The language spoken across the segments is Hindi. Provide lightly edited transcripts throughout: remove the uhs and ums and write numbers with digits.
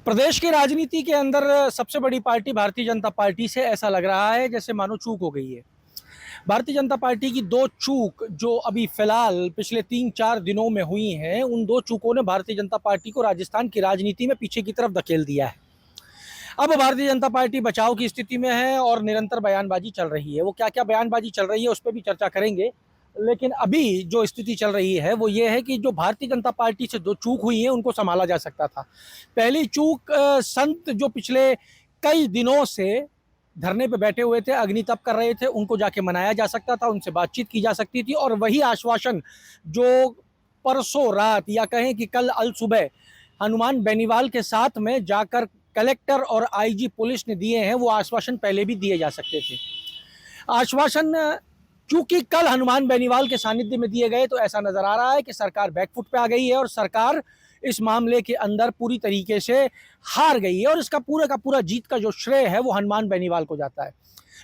प्रदेश की राजनीति के अंदर सबसे बड़ी पार्टी भारतीय जनता पार्टी से ऐसा लग रहा है जैसे मानो चूक हो गई है। भारतीय जनता पार्टी की दो चूक जो अभी फिलहाल पिछले 3-4 दिनों में हुई हैं, उन दो चूकों ने भारतीय जनता पार्टी को राजस्थान की राजनीति में पीछे की तरफ धकेल दिया है। अब भारतीय जनता पार्टी बचाव की स्थिति में है और निरंतर बयानबाजी चल रही है। वो क्या क्या बयानबाजी चल रही है उस पर भी चर्चा करेंगे, लेकिन अभी जो स्थिति चल रही है वो ये है कि जो भारतीय जनता पार्टी से दो चूक हुई है उनको संभाला जा सकता था। पहली चूक, संत जो पिछले कई दिनों से धरने पे बैठे हुए थे, अग्नि तप कर रहे थे, उनको जाके मनाया जा सकता था, उनसे बातचीत की जा सकती थी और वही आश्वासन जो परसों रात या कहें कि कल अल सुबह हनुमान बेनीवाल के साथ में जाकर कलेक्टर और आईजी पुलिस ने दिए हैं, वो आश्वासन पहले भी दिए जा सकते थे। आश्वासन चूंकि कल हनुमान बेनीवाल के सानिध्य में दिए गए तो ऐसा नजर आ रहा है कि सरकार बैकफुट पे आ गई है और सरकार इस मामले के अंदर पूरी तरीके से हार गई है और इसका पूरा का पूरा जीत का जो श्रेय है वो हनुमान बेनीवाल को जाता है।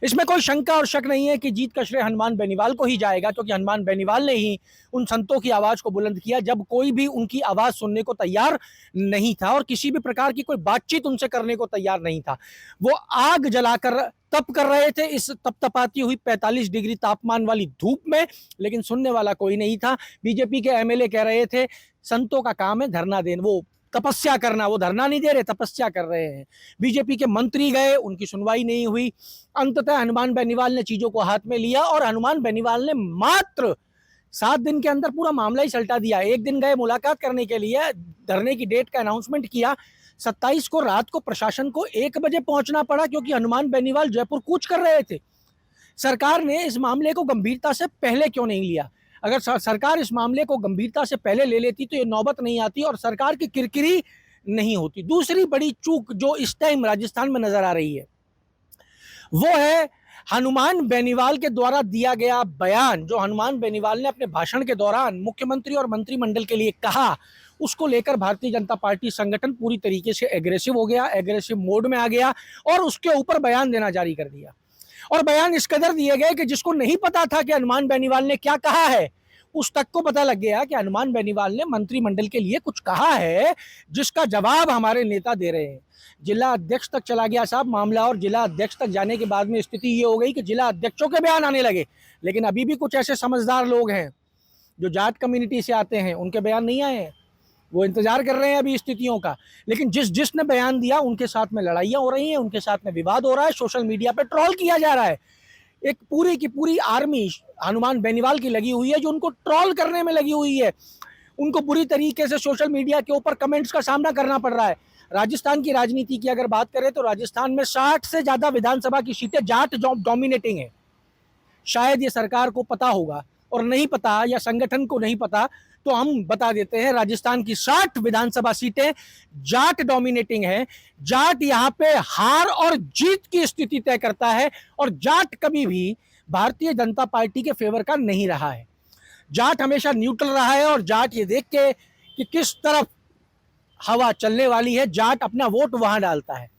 इसमें कोई शंका और शक नहीं है कि जीत का श्रेय हनुमान बेनीवाल को ही जाएगा, क्योंकि हनुमान बेनीवाल ने ही उन संतों की आवाज को बुलंद किया जब कोई भी उनकी आवाज सुनने को तैयार नहीं था और किसी भी प्रकार की कोई बातचीत उनसे करने को तैयार नहीं था। वो आग जलाकर तप कर रहे थे इस तपतपाती हुई 45 डिग्री तापमान वाली धूप में, लेकिन सुनने वाला कोई नहीं था। बीजेपी के एमएलए कह रहे थे संतों का काम है धरना देना, वो तपस्या करना, वो धरना नहीं दे रहे, तपस्या कर रहे हैं। बीजेपी के मंत्री गए, उनकी सुनवाई नहीं हुई। अंततः हनुमान बेनीवाल ने चीजों को हाथ में लिया और हनुमान बेनीवाल ने मात्र 7 दिन के अंदर पूरा मामला ही सल्टा दिया। एक दिन गए मुलाकात करने के लिए, धरने की डेट का अनाउंसमेंट किया, 27 को रात को प्रशासन को 1 बजे पहुंचना पड़ा क्योंकि हनुमान बेनीवाल जयपुर कूच कर रहे थे। सरकार ने इस मामले को गंभीरता से पहले क्यों नहीं लिया? अगर सरकार इस मामले को गंभीरता से पहले ले लेती तो ये नौबत नहीं आती और सरकार की किरकिरी नहीं होती। दूसरी बड़ी चूक जो इस टाइम राजस्थान में नजर आ रही है वो है हनुमान बेनीवाल के द्वारा दिया गया बयान। जो हनुमान बेनीवाल ने अपने भाषण के दौरान मुख्यमंत्री और मंत्रिमंडल के लिए कहा, उसको लेकर भारतीय जनता पार्टी संगठन पूरी तरीके से एग्रेसिव हो गया, एग्रेसिव मोड में आ गया और उसके ऊपर बयान देना जारी कर दिया। और बयान इस कदर दिए गए कि जिसको नहीं पता था कि हनुमान बेनीवाल ने क्या कहा है, उस तक को पता लग गया कि हनुमान बेनीवाल ने मंत्रिमंडल के लिए कुछ कहा है जिसका जवाब हमारे नेता दे रहे हैं। जिला अध्यक्ष तक चला गया साहब मामला और जिला अध्यक्ष तक जाने के बाद में स्थिति ये हो गई कि जिला अध्यक्षों के बयान आने लगे, लेकिन अभी भी कुछ ऐसे समझदार लोग हैं जो जाट कम्युनिटी से आते हैं, उनके बयान नहीं आए हैं। वो इंतजार कर रहे हैं अभी स्थितियों का। लेकिन जिसने बयान दिया उनके साथ में लड़ाइयाँ हो रही हैं, उनके साथ में विवाद हो रहा है, सोशल मीडिया पे ट्रोल किया जा रहा है। एक पूरी की पूरी आर्मी हनुमान बेनीवाल की लगी हुई है जो उनको ट्रोल करने में लगी हुई है। उनको बुरी तरीके से सोशल मीडिया के ऊपर कमेंट्स का सामना करना पड़ रहा है। राजस्थान की राजनीति की अगर बात करें तो राजस्थान में 60 से ज्यादा विधानसभा की सीटें जाट डोमिनेटिंग है। शायद ये सरकार को पता होगा और नहीं पता या संगठन को नहीं पता तो हम बता देते हैं, राजस्थान की 60 विधानसभा सीटें जाट डोमिनेटिंग है। जाट यहाँ पे हार और जीत की स्थिति तय करता है और जाट कभी भी भारतीय जनता पार्टी के फेवर का नहीं रहा है। जाट हमेशा न्यूट्रल रहा है और जाट ये देख के कि किस तरफ हवा चलने वाली है, जाट अपना वोट वहां डालता है।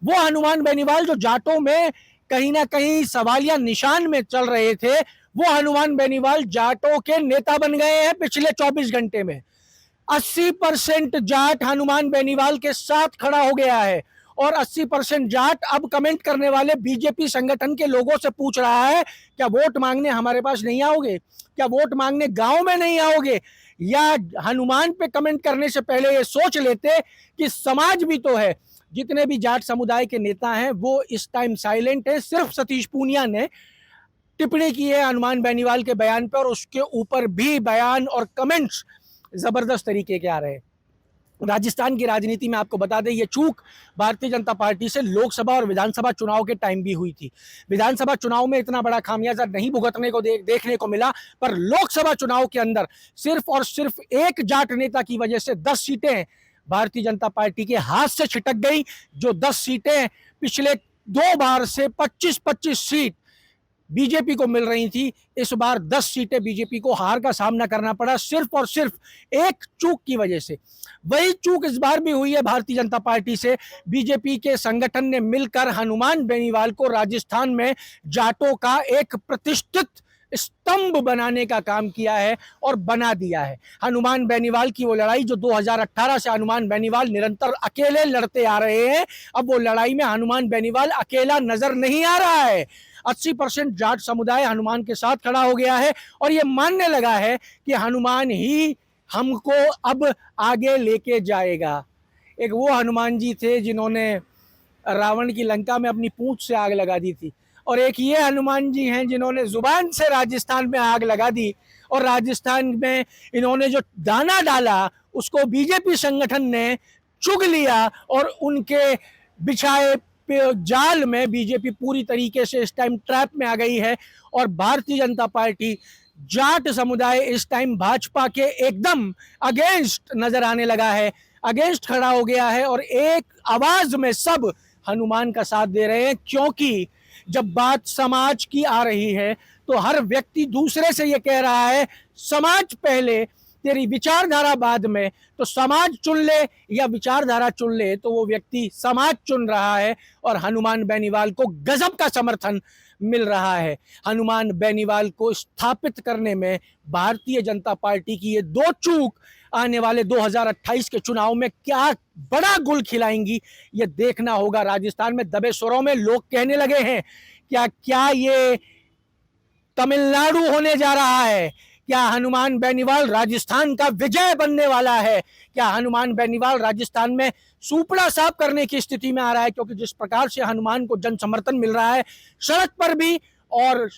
वो हनुमान बेनीवाल जो जाटों में कहीं ना कहीं सवालिया निशान में चल रहे थे, वो हनुमान बेनीवाल जाटों के नेता बन गए हैं पिछले 24 घंटे में। 80% जाट हनुमान बेनीवाल के साथ खड़ा हो गया है और 80% जाट अब कमेंट करने वाले बीजेपी संगठन के लोगों से पूछ रहा है, क्या वोट मांगने हमारे पास नहीं आओगे? क्या वोट मांगने गांव में नहीं आओगे? या हनुमान पे कमेंट करने से पहले ये सोच लेते कि समाज भी तो है। जितने भी जाट समुदाय के नेता हैं वो इस टाइम साइलेंट है। सिर्फ सतीश पूनिया ने टिप्पणी की है हनुमान बेनीवाल के बयान पर और उसके ऊपर भी बयान और कमेंट्स जबरदस्त तरीके के आ रहे हैं। राजस्थान की राजनीति में आपको बता दें, ये चूक भारतीय जनता पार्टी से लोकसभा और विधानसभा चुनाव के टाइम भी हुई थी। विधानसभा चुनाव में इतना बड़ा खामियाजा नहीं भुगतने को देखने को मिला, पर लोकसभा चुनाव के अंदर सिर्फ और सिर्फ एक जाट नेता की वजह से 10 सीटें भारतीय जनता पार्टी के हाथ से छिटक गई। जो 10 सीटें पिछले 2 बार से 25-25 सीट बीजेपी को मिल रही थी, इस बार 10 सीटें बीजेपी को हार का सामना करना पड़ा सिर्फ और सिर्फ एक चूक की वजह से। वही चूक इस बार भी हुई है भारतीय जनता पार्टी से। बीजेपी के संगठन ने मिलकर हनुमान बेनीवाल को राजस्थान में जाटों का एक प्रतिष्ठित स्तंभ बनाने का काम किया है और बना दिया है। हनुमान बेनीवाल की वो लड़ाई जो 2018 से हनुमान बेनीवाल निरंतर अकेले लड़ते आ रहे हैं, अब वो लड़ाई में हनुमान बेनीवाल अकेला नजर नहीं आ रहा है। 80% जाट समुदाय हनुमान के साथ खड़ा हो गया है और ये मानने लगा है कि हनुमान ही हमको अब आगे लेके जाएगा। एक वो हनुमान जी थे जिन्होंने रावण की लंका में अपनी पूंछ से आग लगा दी थी, और एक ये हनुमान जी हैं जिन्होंने जुबान से राजस्थान में आग लगा दी, और राजस्थान में इन्होंने जो दाना डाला उसको बीजेपी संगठन ने चुग लिया और उनके बिछाए जाल में बीजेपी पूरी तरीके से इस टाइम ट्रैप में आ गई है। और भारतीय जनता पार्टी जाट समुदाय इस टाइम भाजपा के एकदम अगेंस्ट नजर आने लगा है, अगेंस्ट खड़ा हो गया है और एक आवाज में सब हनुमान का साथ दे रहे हैं। क्योंकि जब बात समाज की आ रही है तो हर व्यक्ति दूसरे से ये कह रहा है समाज पहले, तेरी विचारधारा बाद में। तो समाज चुन ले या विचारधारा चुन ले, तो वो व्यक्ति समाज चुन रहा है और हनुमान बेनीवाल को गजब का समर्थन मिल रहा है। हनुमान बेनीवाल को स्थापित करने में भारतीय जनता पार्टी की ये दो चूक आने वाले 2028 के चुनाव में क्या बड़ा गुल खिलाएंगी, ये देखना होगा। राजस्थान में दबे सुरों में लोग कहने लगे हैं क्या ये तमिलनाडु होने जा रहा है, क्या हनुमान बेनीवाल राजस्थान का विजय बनने वाला है, क्या हनुमान बेनीवाल राजस्थान में सुपड़ा साफ करने की स्थिति में आ रहा है। क्योंकि जिस प्रकार से हनुमान को जन समर्थन मिल रहा है सड़क पर भी और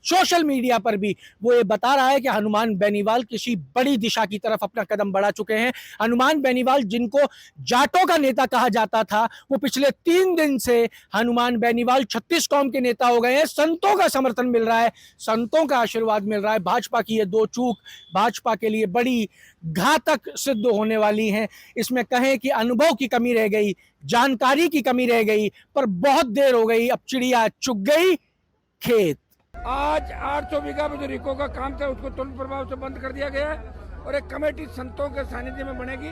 सोशल मीडिया पर भी, वो ये बता रहा है कि हनुमान बेनीवाल किसी बड़ी दिशा की तरफ अपना कदम बढ़ा चुके हैं। हनुमान बेनीवाल जिनको जाटों का नेता कहा जाता था, वो पिछले 3 दिन से हनुमान बेनीवाल 36 कौम के नेता हो गए हैं। संतों का समर्थन मिल रहा है, संतों का आशीर्वाद मिल रहा है। भाजपा की ये दो चूक भाजपा के लिए बड़ी घातक सिद्ध होने वाली हैं। इसमें कहें कि अनुभव की कमी रह गई, जानकारी की कमी रह गई, पर बहुत देर हो गई, अब चिड़िया चुग गई खेत। आज 800 बीघा में जो रिको का काम था उसको तुरंत प्रभाव से बंद कर दिया गया है और एक कमेटी संतों के सानिध्य में बनेगी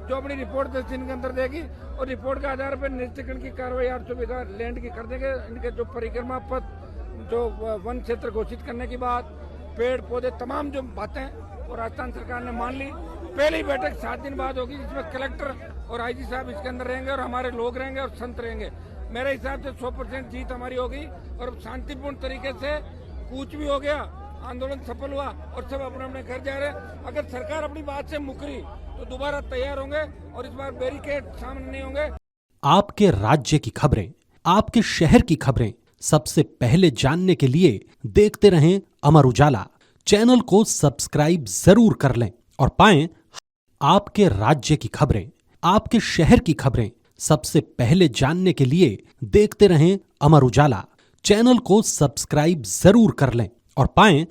जो अपनी रिपोर्ट 10 दिन के अंदर देगी और रिपोर्ट के आधार पर निश्चितकरण की कार्रवाई 800 बीघा लैंड की कर देंगे। इनके जो परिक्रमा पथ, जो वन क्षेत्र घोषित करने की बात, पेड़ पौधे, तमाम जो बातें और राजस्थान सरकार ने मान ली। पहली बैठक 7 दिन बाद होगी जिसमें कलेक्टर और आईजी साहब इसके अंदर रहेंगे और हमारे लोग रहेंगे और संत रहेंगे। मेरे हिसाब से 100% जीत हमारी होगी और शांतिपूर्ण तरीके से कूच भी हो गया, आंदोलन सफल हुआ और सब अपने अपने घर जा रहे हैं। अगर सरकार अपनी बात से मुकरी तो दोबारा तैयार होंगे और इस बार बैरिकेड सामने नहीं होंगे। आपके राज्य की खबरें, आपके शहर की खबरें सबसे पहले जानने के लिए देखते रहें अमर उजाला। चैनल को सब्सक्राइब जरूर कर लें और पाएं आपके राज्य की खबरें, आपके शहर की खबरें सबसे पहले जानने के लिए देखते रहें अमर उजाला। चैनल को सब्सक्राइब जरूर कर लें और पाएं